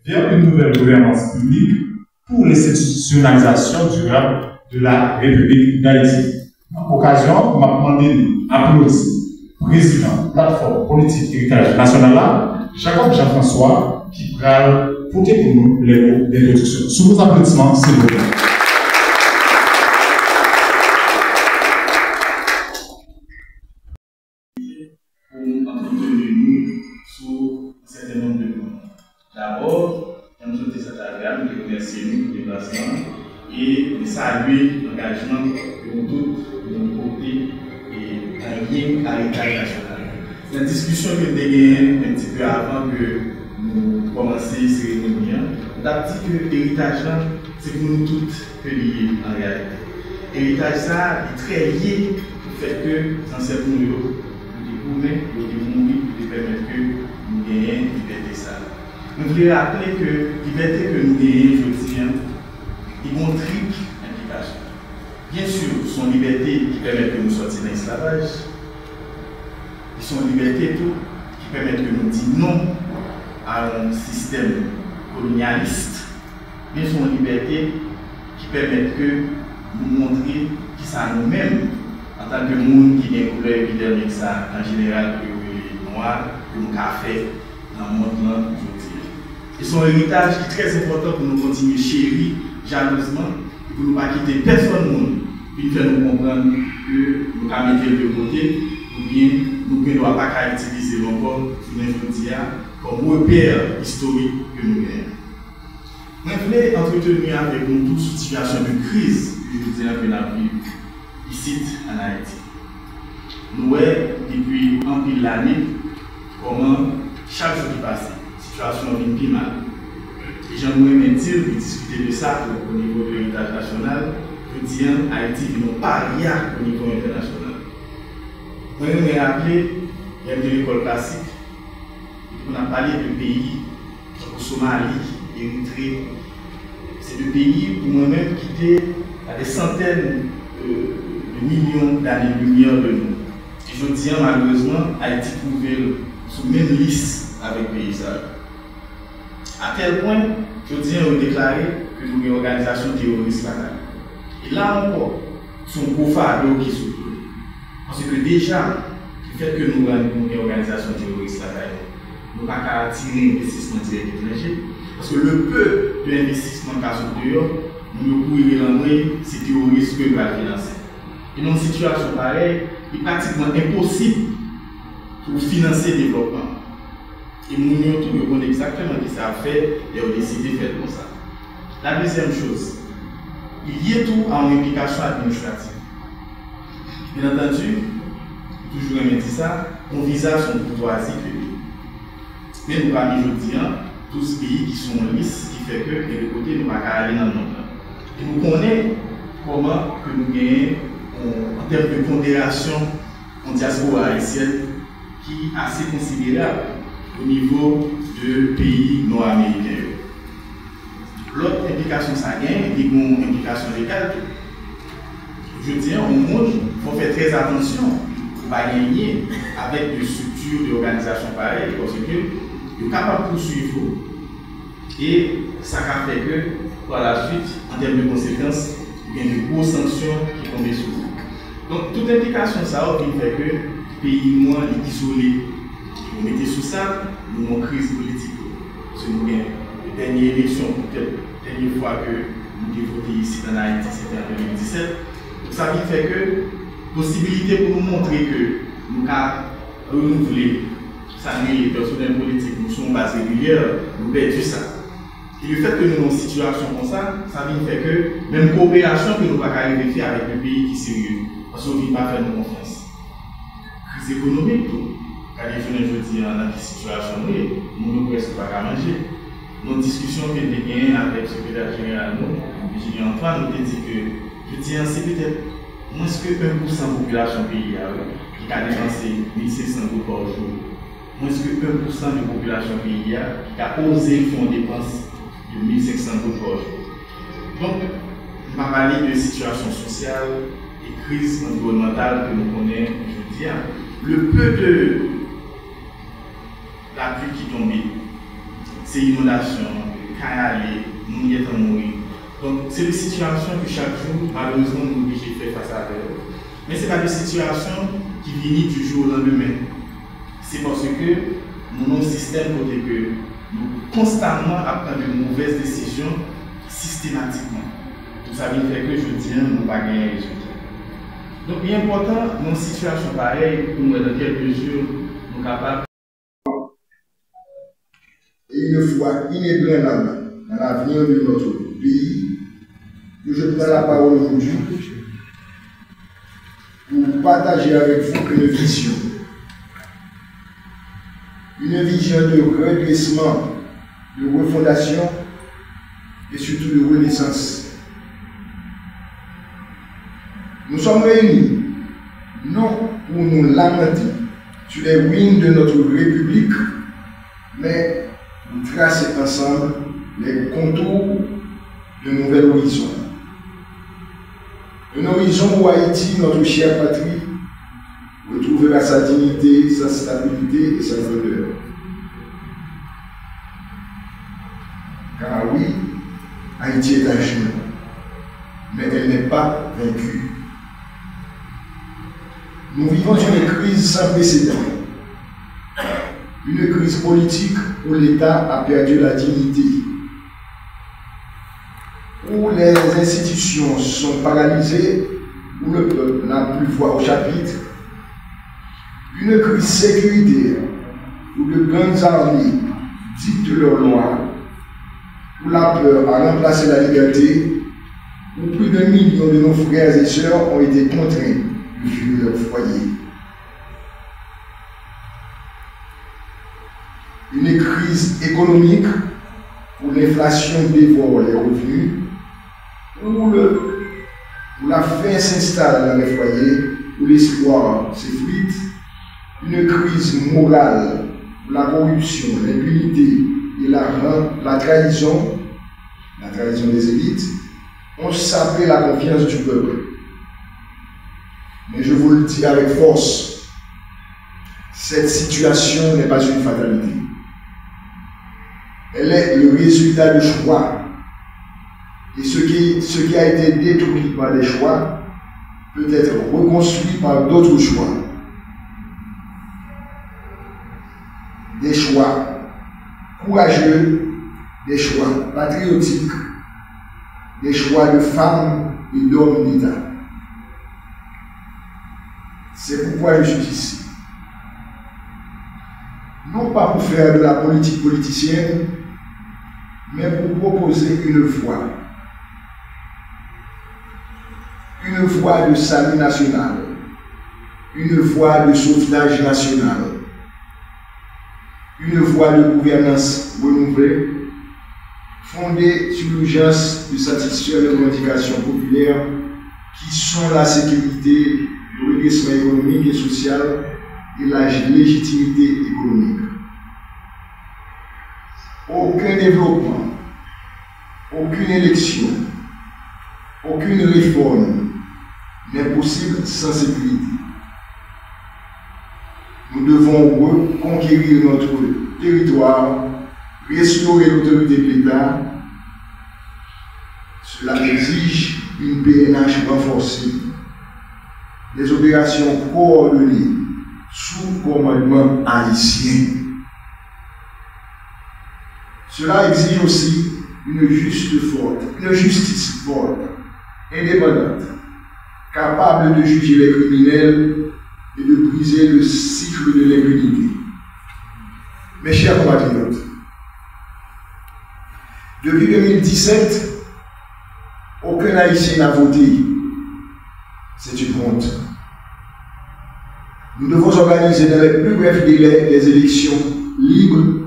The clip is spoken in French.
Vers une nouvelle gouvernance publique pour l'institutionnalisation durable de la République d'Haïti. En occasion, m'a demandé d'applaudir président plateforme politique héritage national, Jacob Jean-François, qui va porter pour nous les mots d'introduction. Sous vos applaudissements, s'il vous plaît. Pour entretenir nous sur un certain nombre de points. D'abord, nous sommes très agréables de remercier nous pour le déplacement et de saluer l'engagement que nous tous nous porter et un lien à l'État national. C'est une discussion que nous avons eue un petit peu avant que nous commencions la cérémonie. Nous avons dit que l'héritage, c'est pour nous tous liés en réalité. L'héritage, ça est très lié au fait que les anciens nous découvrir, nous mourir, pour permettre que nous gagnions liberté. Ça. Nous voulons rappeler que la liberté que nous gagnons aujourd'hui, il y a une triple implication. Bien sûr, son liberté qui permet que nous sortions de l'esclavage, son liberté tout, qui permet que nous disions non à un système colonialiste, mais son liberté qui permet que nous montrions qui ça nous-mêmes, en tant que monde qui a une couleur épidermique, ça, en général, que les noirs, que nous avons fait dans le monde aujourd'hui. Et son héritage qui est très important pour nous continuer chérir jalousement, et pour ne pas quitter personne, puis faire nous comprendre que nous avons mis de côté, ou bien nous ne devons pas utiliser encore comme repère historique que nous avons. Je voulais entretenir avec nous toute situation de crise que nous avons ici en Haïti. Nous voyons depuis un pile l'année comment chaque jour qui passe, la situation est plus mal. Et j'aimerais dire de discuter de ça au niveau de l'héritage national. Je dis Haïti n'est pas rien au niveau international. Moi, je me rappelle, il y a de l'école classique, on a parlé de pays comme Somalie, Érythrée. C'est des pays pour moi-même qui étaient à des centaines de millions d'années-lumière de nous. Et je dis malheureusement, Haïti pouvait sous même liste avec les pays. À tel point, je dis on déclaré que nous avons une organisation terroriste là. Et là encore, c'est un gros fardeau qui se trouve. Parce que déjà, le fait que nous avons une organisation terroriste là, nous ne pouvons pas attirer l'investissement direct étranger. Parce que le peu d'investissement qu'a sur dehors, nous pouvons l'envoyer, c'est terroriste que nous allons financer. Et dans une situation pareille, il est pratiquement impossible pour financer le développement. Et nous devons exactement ce que ça a fait et on a décidé de faire comme ça. La deuxième chose, il y a tout en implication administrative. Bien entendu, toujours aimé dire ça, on visage son courtoisie que lui. Mais nous avons aujourd'hui tous ces pays qui sont en liste, qui fait que de l'autre côté, nous ne pouvons pas aller dans le monde. Et nous connaissons comment que nous gagnons en termes de pondération en diaspora haïtienne qui est assez considérable au niveau de pays nord-américains. L'autre implication, ça gagne, c'est une implication légale. Je dis, au monde, il faut faire très attention pour ne pas gagner avec des structures d'organisation pareilles, parce que nous sommes capables de poursuivre et ça a fait que, par la suite, en termes de conséquences, il y a de grosses sanctions qui tombent sur vous. Donc, toute implication, ça fait que le pays moins est isolé. Vous mettez sous ça, nous avons une crise politique. Parce que nous avons la dernière élection, peut-être la dernière fois que nous avons voté ici dans Haïti, c'était en 2017. Donc, ça fait que possibilité pour nous montrer que nous avons renouvelé, ça les personnels politiques, nous sommes base régulière, nous perdons ça. Et le fait que nous avons une situation comme ça, ça fait que même coopération que nous ne pouvons pas arriver à avec le pays qui est sérieux, parce qu'on ne vient pas faire nos confiance. Crise économique, tout. Quand les jeunes aujourd'hui dans cette situation, nous ne pouvons pas manger. Nos discussions que nous avons avec le secrétaire général, Julien Antoine, nous dit que je dis c'est peut-être moins que 1% de la population du pays qui a dépensé 1500 euros par jour. Moins que 1% de la population du pays qui a osé faire une dépense de 1500 euros par jour. Donc, je vais parler de situation sociale et crise environnementale que nous connaissons aujourd'hui. le peu de la pluie qui tombait, c'est inondation, canalé, nous y est mourir. Donc, c'est des situations que chaque jour, malheureusement, nous sommes obligés de faire face à elles. Mais ce n'est pas des situations qui viennent du jour au lendemain. C'est parce que nous avons un système côté que nous constamment apprenons de mauvaises décisions systématiquement. Tout ça veut dire que je dis, nous n'avons pas gagné un résultat. Donc, il est important, dans une situation pareille, pour nous, dans quelle mesure nous sommes capables. Et une fois inébranlable dans l'avenir de notre pays, que je prends la parole aujourd'hui pour partager avec vous une vision. Une vision de redressement, de refondation et surtout de renaissance. Nous sommes réunis, non pour nous lamenter sur les ruines de notre République, mais pour tracer ensemble les contours de nouvel horizon. Un horizon où Haïti, notre chère patrie, retrouvera sa dignité, sa stabilité et sa valeur. Car oui, Haïti est à genoux, mais elle n'est pas vaincue. Nous vivons une crise sans précédent. Une crise politique où l'État a perdu la dignité, où les institutions sont paralysées, où le peuple n'a plus voix au chapitre, une crise sécuritaire, où de grandes armées dictent leurs lois, où la peur a remplacé la liberté, où plus de millions de nos frères et sœurs ont été contraints de fuir leur foyer. Une crise économique où l'inflation dévore les revenus, où la faim s'installe dans les foyers, où l'espoir s'effrite, une crise morale où la corruption, l'impunité et la trahison des élites ont sapé la confiance du peuple. Mais je vous le dis avec force, cette situation n'est pas une fatalité. Elle est le résultat de choix. Et ce qui a été détruit par des choix peut être reconstruit par d'autres choix. Des choix courageux, des choix patriotiques, des choix de femmes et d'hommes d'État. C'est pourquoi je suis ici. Non pas pour faire de la politique politicienne, mais pour proposer une voie. Une voie de salut national, une voie de sauvetage national, une voie de gouvernance renouvelée, fondée sur l'urgence de satisfaire les revendications populaires qui sont la sécurité, le redressement économique et social et la légitimité économique. Aucun développement, aucune élection, aucune réforme n'est possible sans sécurité. Nous devons reconquérir notre territoire, restaurer l'autorité de l'État. Cela exige une PNH renforcée, des opérations coordonnées sous commandement haïtien. Cela exige aussi une justice forte, indépendante, capable de juger les criminels et de briser le cycle de l'impunité. Mes chers compatriotes, depuis 2017, aucun Haïtien n'a voté. C'est une honte. Nous devons organiser dans les plus brefs délais des élections libres,